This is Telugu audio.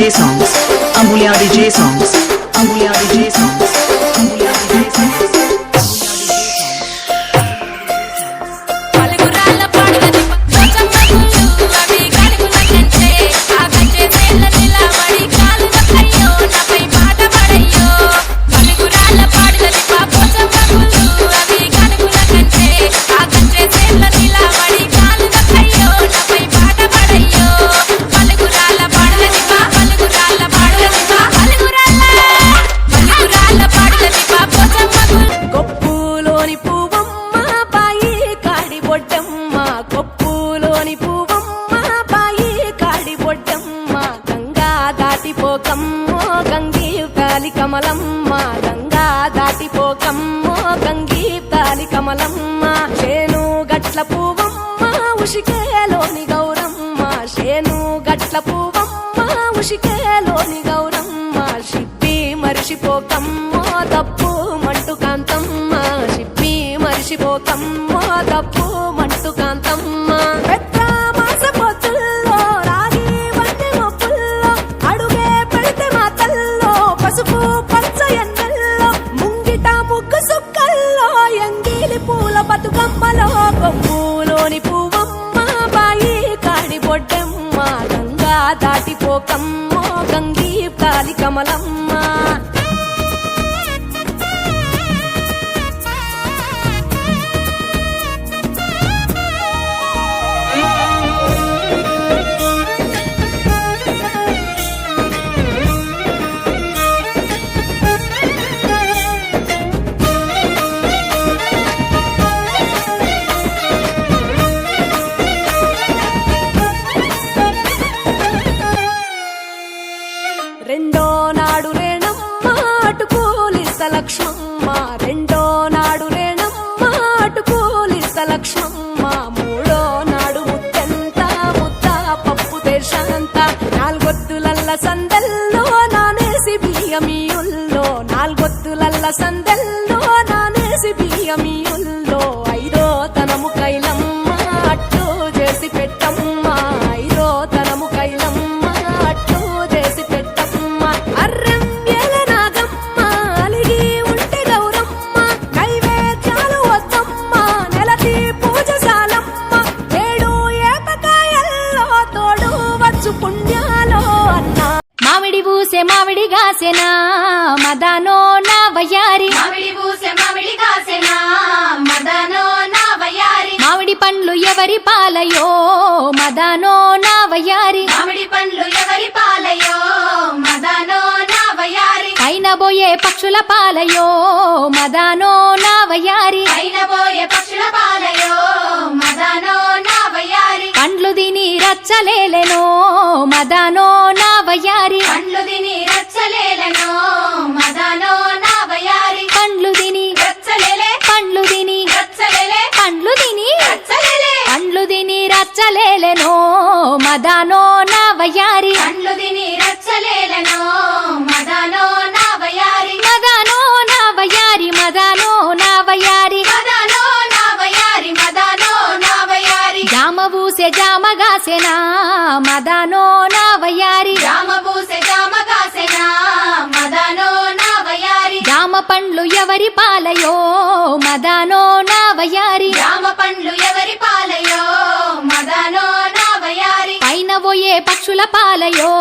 DJ songs, Amulya DJ songs, Amulya DJ songs, Amulya DJ songs. Kamalamma Ganga దాటిపోకమ్మ Gangi తాలి కమలమ్మ శేను గట్ల పువ్వమ్మ ఉషికేలోని గౌరమ్మ శేను గట్ల పువ్వమ్మ ఉషికేలోని గౌరమ్మ షిప్పి మరిషిపోకమ్మ తప్పు మంటు కాంతమ్మ షిప్పి మరిషిపోకమ్మ తప్పు మంటు కాంతమ్మ కొమ్ములోని పువ్వమ్మ బాయి కాడి బొడ్డమ్మ గంగా దాటిపోకమ్మ గంగీ తాలి కమలమ్మ రెండో నాడు రేణమ్మ అటుకూలిస్త లక్ష్మమ్మ రెండో నాడు రేణమ్మ అటుకూలిస్త లక్ష్మమ్మ మూడో నాడు ముత్తెంత ముద్ద పప్పు దేశంత నాలుగొత్తులల్ల సందెల్లో నానేసి బియ్యమియుల్లో నాలుగొత్తులల్ల సందెల్లో నానేసి బియ్యమియుల్లో ఐదో తనము కైలమ్మ అట్టు చేసి పెట్టమ్మ ఐదో తనము కైలమ్మ మామిడి గాసెనా మదనో నా వయ్యారి మామిడి బూసె మామిడి గాసెనా మదనో నా వయ్యారి మామిడి పండ్లు ఎవరి పాలయో మదనో నా వయ్యారి మామిడి పండ్లు ఎవరి పాలయో మదనో నా వయ్యారి అయిన బోయే పక్షుల పాలయో మదనో నా వయ్యారి అయిన బోయే పక్షుల పాలయో మదనో నా వయ్యారి పండ్లు దిని రచ్చలేలెనో మదనో నా వయ్యారి పండ్లు దిని రచ్చలేలెనో మదనో నా వయ్యారి పండ్లు దిని రచ్చలేలే పండ్లు దిని రచ్చలేలే పండ్లు దిని రచ్చలేలే పండ్లు దిని రచ్చలేలెనో మదనో నా వయ్యారి పండ్లు దిని రచ్చలేలెనో మదనో నా వయ్యారి మదనో నా వయ్యారి మదనో నా వయ్యారి మదనో నా వయ్యారి మదనో నా వయ్యారి జామ బూసె జామ గాసెనా మదనో నా వయ్యారి జామ బూసె జామ గాసెనా మదనో నా వయ్యారి జామ పండ్లు ఎవరి పాలయో మదనో నా వయ్యారి జామ పండ్లు ఎవరి పాలయో మదనో నా వయ్యారి పైన పోయే పక్షుల పాలయో